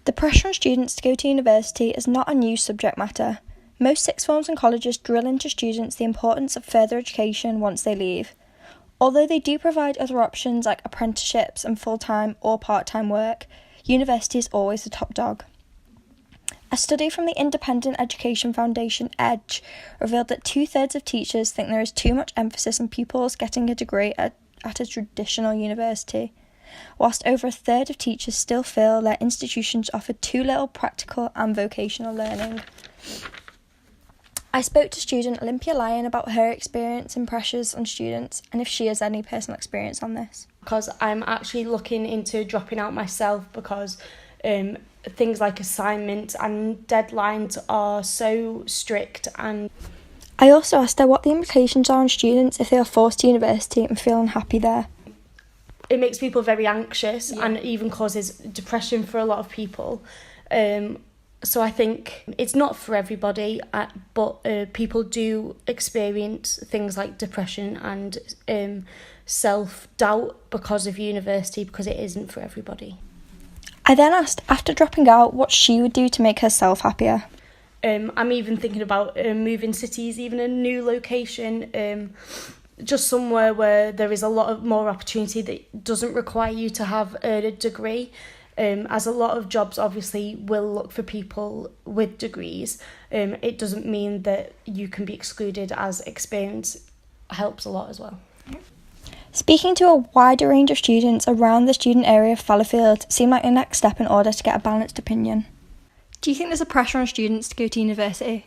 The pressure on students to go to university is not a new subject matter. Most sixth forms and colleges drill into students the importance of further education once they leave. Although they do provide other options like apprenticeships and full-time or part-time work, university is always the top dog. A study from the independent education foundation EDGE revealed that 2/3 of teachers think there is too much emphasis on pupils getting a degree at a traditional university, whilst over 1/3 of teachers still feel their institutions offer too little practical and vocational learning. I spoke to student Olympia Lyon about her experience and pressures on students and if she has any personal experience on this. Because I'm actually looking into dropping out myself because things like assignments and deadlines are so strict. And I also asked her what the implications are on students if they are forced to university and feel unhappy there. It makes people very anxious and even causes depression for a lot of people. So I think it's not for everybody, but people do experience things like depression and self-doubt because of university, because it isn't for everybody. I then asked, after dropping out, what she would do to make herself happier. I'm even thinking about moving cities, even a new location, just somewhere where there is a lot of more opportunity that doesn't require you to have a degree. As a lot of jobs obviously will look for people with degrees, it doesn't mean that you can be excluded, as experience helps a lot as well. Speaking to a wider range of students around the student area of Fallowfield seemed like the next step in order to get a balanced opinion. Do you think there's a pressure on students to go to university?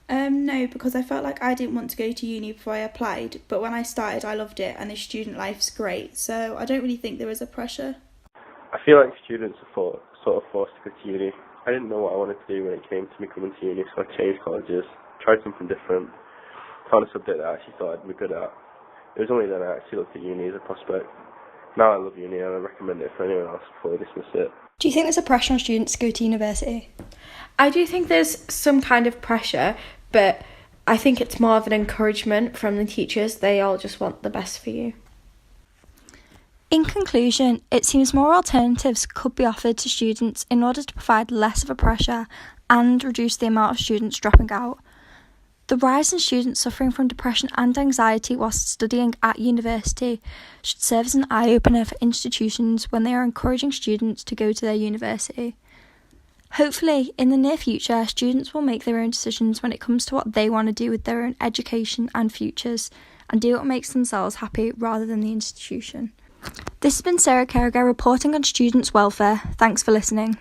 No, because I felt like I didn't want to go to uni before I applied, but when I started I loved it and the student life's great, so I don't really think there is a pressure. I feel like students are sort of forced to go to uni. I didn't know what I wanted to do when it came to me coming to uni, so I changed colleges, tried something different, found a subject that I actually thought I'd be good at. It was only then I actually looked at uni as a prospect. Now I love uni and I recommend it for anyone else before they dismiss it. Do you think there's a pressure on students to go to university? I do think there's some kind of pressure, but I think it's more of an encouragement from the teachers. They all just want the best for you. In conclusion, it seems more alternatives could be offered to students in order to provide less of a pressure and reduce the amount of students dropping out. The rise in students suffering from depression and anxiety whilst studying at university should serve as an eye-opener for institutions when they are encouraging students to go to their university. Hopefully, in the near future, students will make their own decisions when it comes to what they want to do with their own education and futures, and do what makes themselves happy rather than the institution. This has been Sarah Carragher reporting on students' welfare. Thanks for listening.